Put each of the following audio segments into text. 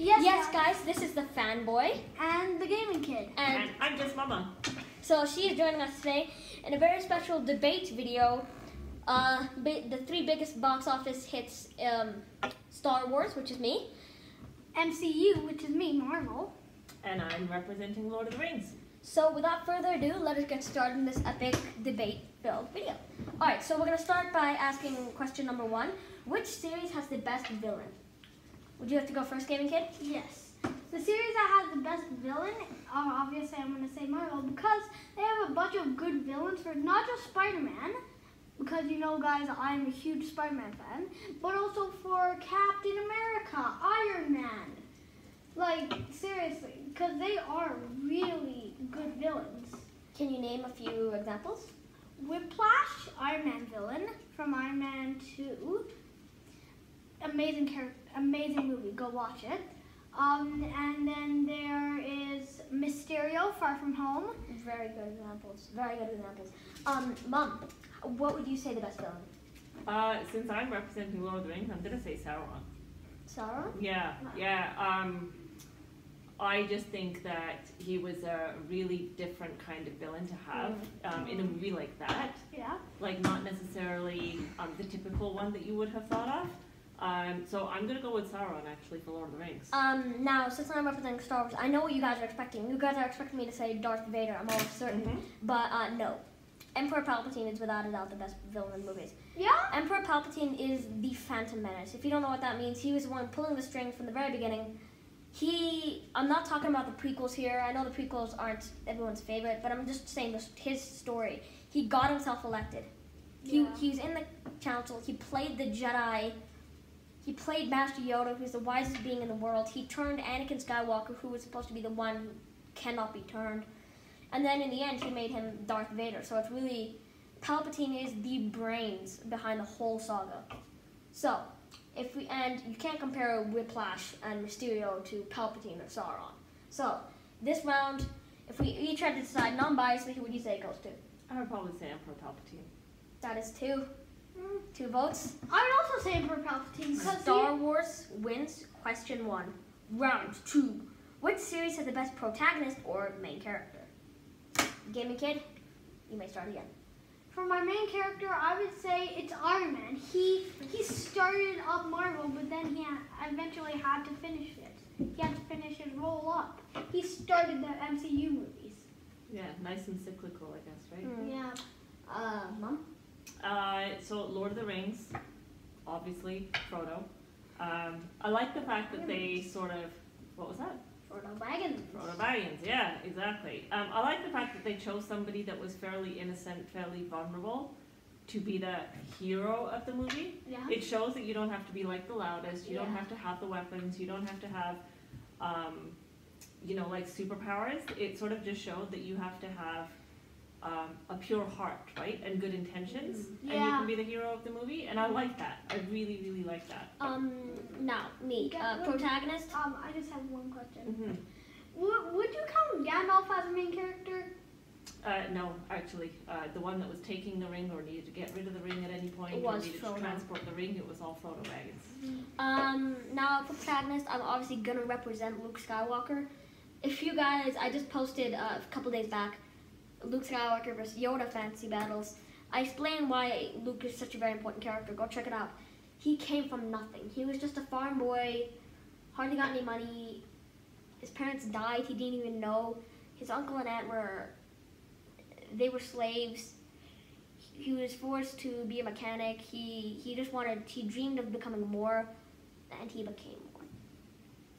Yes, guys, this is the Fanboy. And the Gaming Kid. And I'm just Mama. So she is joining us today in a very special debate video. The three biggest box office hits, Star Wars, which is me. MCU, which is me, Marvel. And I'm representing Lord of the Rings. So without further ado, let us get started in this epic debate-filled video. Alright, so we're going to start by asking question number 1. Which series has the best villain? Would you have to go first, Gaming Kid? Yes. The series that has the best villain, obviously I'm going to say Marvel, because they have a bunch of good villains for not just Spider-Man, because you know, guys, I'm a huge Spider-Man fan, but also for Captain America, Iron Man. Like, seriously, because they are really good villains. Can you name a few examples? Whiplash, Iron Man villain from Iron Man 2. Amazing movie, go watch it. And then there is Mysterio, Far From Home. Very good examples. Mom, what would you say the best villain? Since I'm representing Lord of the Rings, I'm gonna say Sauron. Sauron? Yeah. I just think that he was a really different kind of villain to have in a movie like that. Yeah. Like not necessarily the typical one that you would have thought of. So I'm gonna go with Sauron actually for Lord of the Rings. Now, since I'm representing Star Wars, I know what you guys are expecting. You guys are expecting me to say Darth Vader, I'm almost certain. But no. Emperor Palpatine is without a doubt the best villain in movies. Yeah? Emperor Palpatine is the Phantom Menace. If you don't know what that means, he was the one pulling the strings from the very beginning. I'm not talking about the prequels here. I know the prequels aren't everyone's favorite, but I'm just saying his story. He got himself elected. He was in the council. He played the Jedi. He played Master Yoda, who's the wisest being in the world. He turned Anakin Skywalker, who was supposed to be the one who cannot be turned. And then in the end, he made him Darth Vader. So it's really, Palpatine is the brains behind the whole saga. So, and you can't compare Whiplash and Mysterio to Palpatine or Sauron. So, this round, if we each had to decide non-biasedly, who would you say it goes to? I would probably say Emperor Palpatine. That is 2 votes. I would also say Emperor Palpatine. Star Wars wins question 1. Round 2. Which series has the best protagonist or main character? Gaming Kid, you may start again. For my main character, I would say it's Iron Man. He started up Marvel, but then he eventually had to finish it. He had to finish his role up. He started the MCU movies. Yeah, nice and cyclical, I guess, right? Yeah. Mom? So Lord of the Rings, obviously Frodo. I like the fact that they sort of, what was that? Frodo Baggins. Frodo Baggins, yeah, exactly. I like the fact that they chose somebody that was fairly innocent, fairly vulnerable to be the hero of the movie. Yeah. It shows that you don't have to be like the loudest, you don't have to have the weapons, you don't have to have, like superpowers. It sort of just showed that you have to have a pure heart, right, and good intentions, and you can be the hero of the movie, and I like that. I really, really like that. Now, me, protagonist. I just have one question. Would you count Gandalf as a main character? No, actually, the one that was taking the ring or needed to get rid of the ring at any point, It or was needed Frodo. to transport the ring, it was all Frodo Baggins. Now for protagonist, I'm obviously gonna represent Luke Skywalker. If you guys, I just posted a couple days back, Luke Skywalker versus Yoda fantasy battles. I explained why Luke is such a very important character. Go check it out. He came from nothing. He was just a farm boy, hardly got any money. His parents died. He didn't even know. His uncle and aunt were slaves. He was forced to be a mechanic. He dreamed of becoming more, and he became more.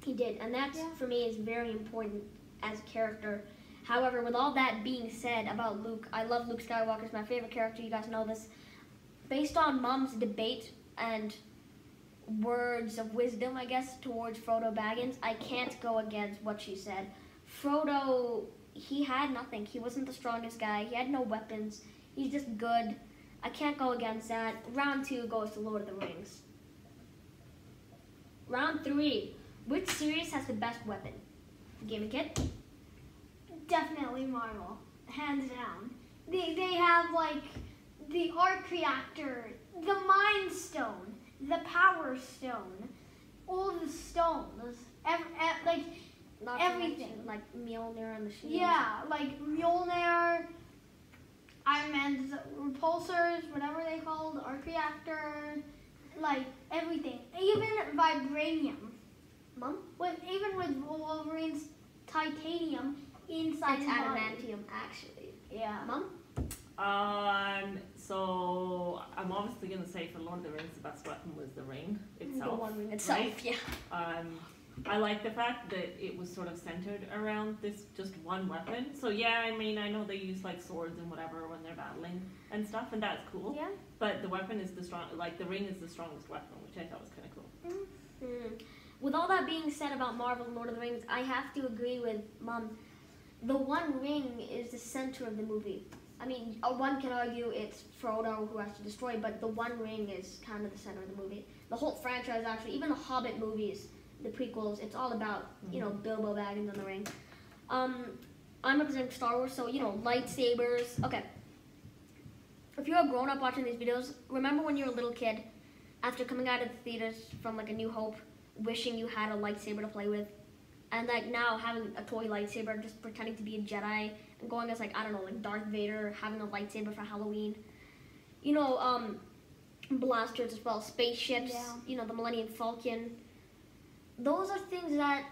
He did, and that for me is very important as a character. However, with all that being said about Luke, I love Luke Skywalker. He's my favorite character. You guys know this. Based on Mom's debate and words of wisdom, I guess, towards Frodo Baggins, I can't go against what she said. Frodo, he had nothing. He wasn't the strongest guy. He had no weapons. He's just good. I can't go against that. Round 2 goes to Lord of the Rings. Round 3. Which series has the best weapon? Gaming Kid? Definitely Marvel, hands down. They have like the arc reactor, the Mind Stone, the Power Stone, all the stones. everything. like Mjolnir and the shield. Yeah, like Mjolnir, Iron Man's repulsors, whatever they called, arc reactor, like everything. Even vibranium. Mom? Even with Wolverine's titanium inside It's his body. adamantium, actually. Yeah. Mom? So I'm obviously gonna say for Lord of the Rings, the best weapon was the ring itself. The One Ring itself, right? yeah. I like the fact that it was sort of centered around this just one weapon. So yeah, I mean, I know they use like swords and whatever when they're battling and stuff, and that's cool. Yeah. But the weapon is the ring is the strongest weapon, which I thought was kind of cool. Mm. With all that being said about Marvel and Lord of the Rings, I have to agree with Mom. The One Ring is the center of the movie. I mean, one can argue it's Frodo who has to destroy, but the One Ring is kind of the center of the movie. The whole franchise, actually, even the Hobbit movies, the prequels, it's all about, Bilbo Baggins and the ring. I'm representing Star Wars, so, lightsabers. Okay. If you're a grown-up watching these videos, remember when you were a little kid, after coming out of the theaters from, like, A New Hope, wishing you had a lightsaber to play with, and, like, now having a toy lightsaber, just pretending to be a Jedi, and going as, like, I don't know, like Darth Vader, having a lightsaber for Halloween. Blasters as well, spaceships, the Millennium Falcon. Those are things that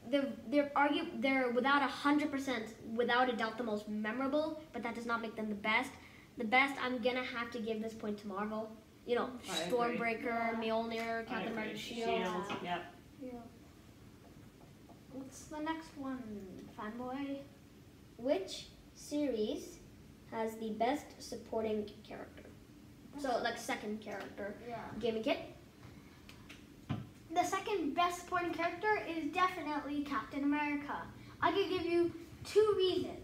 they're without 100%, without a doubt, the most memorable, but that does not make them the best. The best, I'm gonna have to give this point to Marvel. Stormbreaker, Mjolnir, Captain America's shield. Yeah. What's the next one, fanboy? Which series has the best supporting character? So, like, second character. Yeah. Gaming Kit? The second best supporting character is definitely Captain America. I could give you two reasons.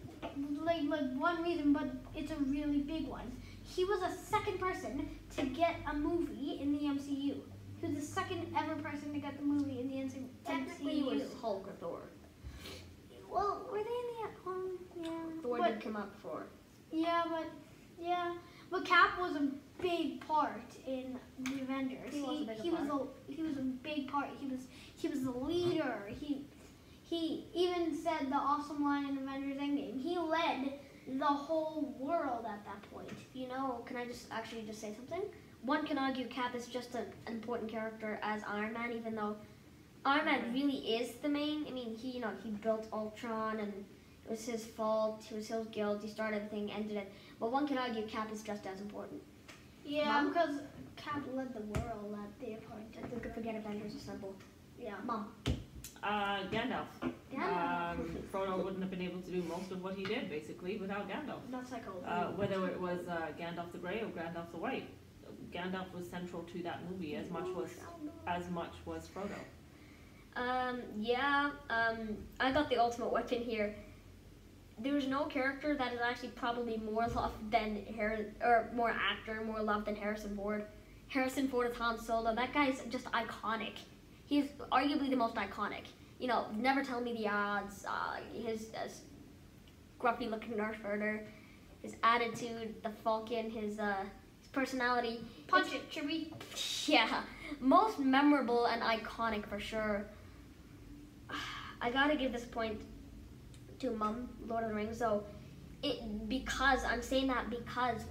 Like one reason, but it's a really big one. He was the second person to get a movie in the MCU. He was the second ever person to get the movie in the MCU. Technically, it was Hulk or Thor. Well, were they in the yeah. Thor did come out before. But Cap was a big part in the Avengers. He was a big part. He was the leader. He even said the awesome line in Avengers Endgame. He led the whole world at that point. Can I just say something? One can argue Cap is just an important character as Iron Man, even though Iron Man really is the main. I mean, he built Ultron, and it was his fault. It was his guilt. He started everything, ended it. But one can argue Cap is just as important. Yeah, Mom? because Cap led the world at the point. Who could forget Avengers Assemble? Yeah. Mom. Gandalf. Gandalf. Frodo wouldn't have been able to do most of what he did, basically, without Gandalf. That's like a Whether it was Gandalf the Grey or Gandalf the White, Gandalf was central to that movie as much was Frodo. I got the ultimate weapon here. There's no character that is actually probably more loved than more loved than Harrison Ford. Harrison Ford as Han Solo. That guy's just iconic. He's arguably the most iconic. Never Tell Me the Odds. His gruffy looking Darth Vader, his attitude, the Falcon, his personality. punch it, Chibby. Yeah, most memorable and iconic for sure. I gotta give this point to Mom, Lord of the Rings. So, I'm saying that because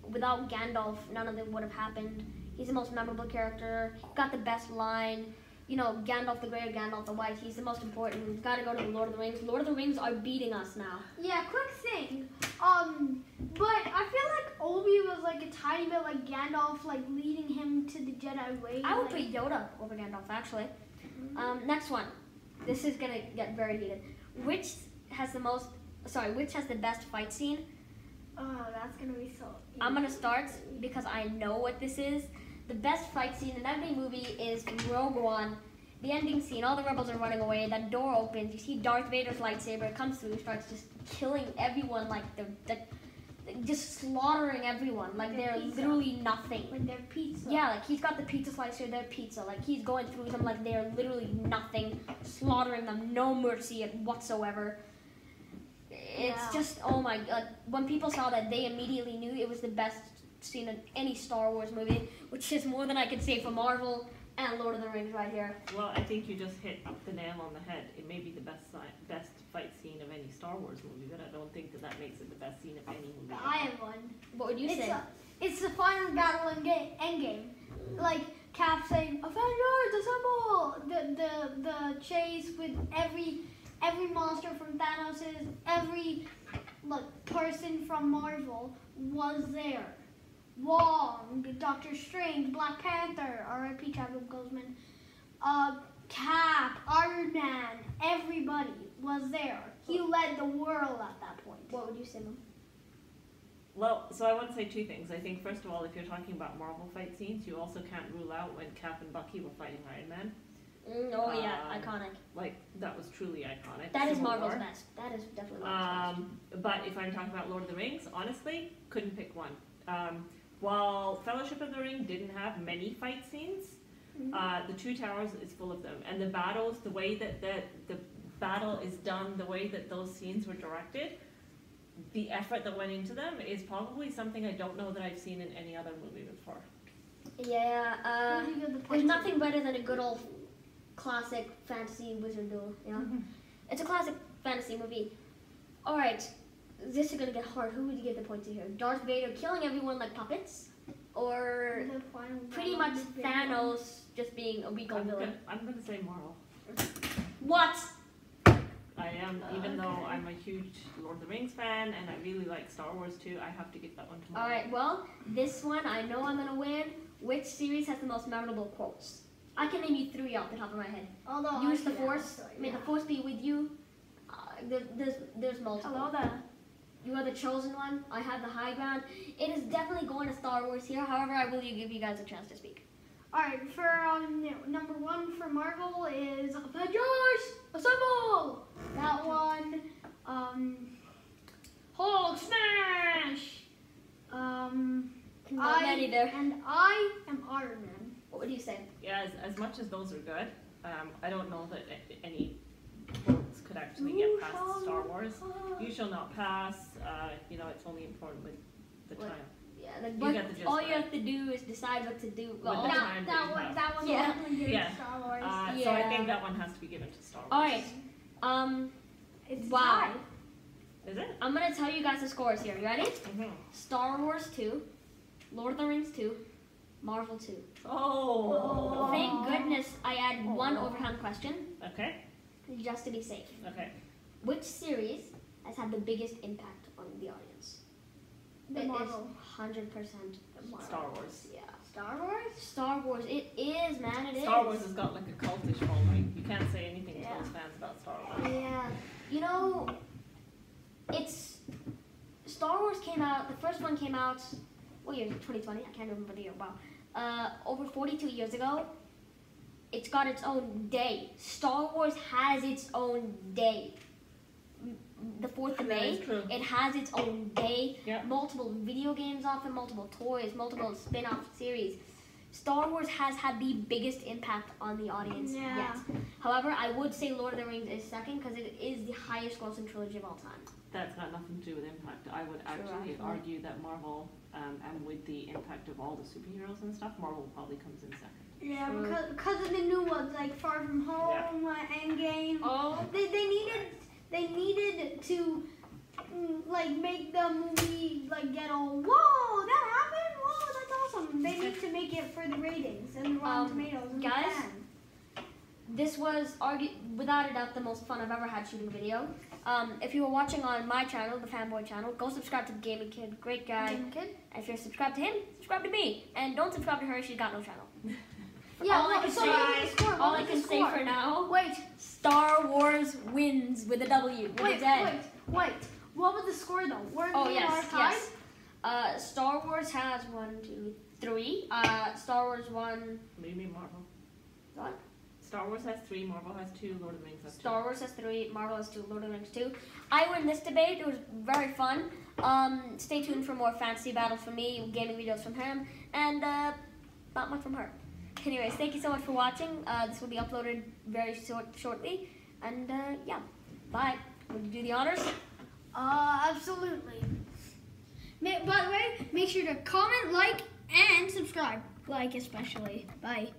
without Gandalf, none of it would have happened. He's the most memorable character. Got the best line. Gandalf the Grey or Gandalf the White. He's the most important. We've got to go to the Lord of the Rings. Lord of the Rings are beating us now. Yeah, quick thing. But I feel like Obi was like a tiny bit like Gandalf, like leading him to the Jedi way. I would put Yoda over Gandalf, actually. Next one. This is gonna get very heated. Which has the best fight scene? Oh, that's gonna be so. I'm gonna start because I know what this is. The best fight scene in every movie is Rogue One. The ending scene, all the rebels are running away, that door opens, you see Darth Vader's lightsaber comes through, starts just killing everyone, like just slaughtering everyone, like they're literally nothing. Like they're pizza. Yeah, like he's got the pizza slicer, they're pizza, like he's going through them like they're literally nothing, slaughtering them, no mercy whatsoever. It's just, oh my god, when people saw that, they immediately knew it was the best scene in any Star Wars movie, which is more than I could say for Marvel, and Lord of the Rings right here. Well, I think you just hit the nail on the head. It may be the best fight scene of any Star Wars movie, but I don't think that makes it the best scene of any movie. I have one. What would you say? It's the final battle in Endgame. Like Cap saying, "Avengers, assemble!" The chase with every monster from Thanos's, every person from Marvel was there. Wong, Doctor Strange, Black Panther, R.I.P. Chadwick Boseman, Cap, Iron Man, everybody was there. He led the world at that point. What would you say, Mom? Well, so I want to say two things. I think, first of all, if you're talking about Marvel fight scenes, you also can't rule out when Cap and Bucky were fighting Iron Man. Oh yeah, iconic. Like, that was truly iconic. That is Civil Marvel's War. best. That is definitely Marvel's best. But if I'm talking about Lord of the Rings, honestly, couldn't pick one. While Fellowship of the Ring didn't have many fight scenes, the Two Towers is full of them. And the battles, the way that the battle is done, the way that those scenes were directed, the effort that went into them is probably something I don't know that I've seen in any other movie before. Yeah, Who do you give the point there's to? nothing better than a good old classic fantasy wizard duel, you know? It's a classic fantasy movie. Alright, this is gonna get hard. Who would you give the point to here? Darth Vader killing everyone like puppets? Or The final pretty battle much is big. Thanos just being a weak old villain? I'm gonna say Marvel. What? I am, even though I'm a huge Lord of the Rings fan and I really like Star Wars too, I have to give that one to Marvel. Alright, well, this one I know I'm gonna win. Which series has the most memorable quotes? I can name you 3 off the top of my head. Although Use I the should Force. answer, May yeah. the Force be with you. There's multiple. Hello there. You are the chosen one. I have the high ground. It is definitely going to Star Wars here. However, I will give you guys a chance to speak. Alright, for number 1 for Marvel is Avengers Assemble! That one. Hulk Smash! Not many there. And I am Iron Man. What would you say? Yeah, as much as those are good, I don't know that any quotes could actually get past Star Wars. You shall not pass. You know, it's only important with the What? time. Yeah, You get the gist all of you it. have to do is decide what to do. With Well, the all- time that you have. That one Yeah. definitely good Yeah. Star Wars. So I Yeah. think that one has to be given to Star Wars. Alright. It's Wow. tied. Is it? I'm gonna tell you guys the scores here. You ready? Mm-hmm. Star Wars 2, Lord of the Rings 2, Marvel 2. Oh. Thank goodness I added one overhand question Okay. just to be safe. Okay. Which series has had the biggest impact on the audience? The It is Marvel. 100% Marvel. Star Wars. Yeah. Star Wars? Star Wars. It is, man. It is. Star Wars has got like a cultish following. You can't say anything Yeah. to those fans about Star Wars. Yeah. You know, it's Star Wars came out. The first one came out. What year? 2020. I can't remember the year. Wow. Over 42 years ago. It's got its own day. Star Wars has its own day. The 4th of That May. is true. It has its own day. Yeah. Multiple video games off it, multiple toys, multiple spin-off series. Star Wars has had the biggest impact on the audience Yeah. yet. However, I would say Lord of the Rings is second because it is the highest grossing trilogy of all time. That's got nothing to do with impact. I would actually argue that Marvel, and with the impact of all the superheroes and stuff, Marvel probably comes in second. Yeah, True. because of the new ones like Far From Home, Endgame. Oh. They needed to like make the movie like get all whoa that happened whoa that's awesome. They need to make it for the ratings and Rotten Tomatoes and guys? the fans. This was without a doubt the most fun I've ever had shooting video. If you were watching on my channel, the Fanboy channel, go subscribe to the Gaming Kid. Great guy. Gaming Kid? If you're subscribed to him, subscribe to me. And don't subscribe to her, she's got no channel. Yeah, all I can so say- what was the score? All What I was can the say score? for now, Wait, Star Wars wins with a W, with a wait, Z. wait. What was the score though? Weren't Oh they all yes, tied? yes. Star Wars has 1, 2, 3. Star Wars 1. What do you mean Marvel? What? Star Wars has 3, Marvel has 2, Lord of the Rings has 2. Star Wars has 3, Marvel has 2, Lord of the Rings 2. I win this debate. It was very fun. Stay tuned for more fantasy battles from me, gaming videos from him, and not much from her. Anyways, thank you so much for watching. This will be uploaded very shortly. And yeah, bye. Would you do the honors? Absolutely. By the way, make sure to comment, like, and subscribe. Like especially. Bye.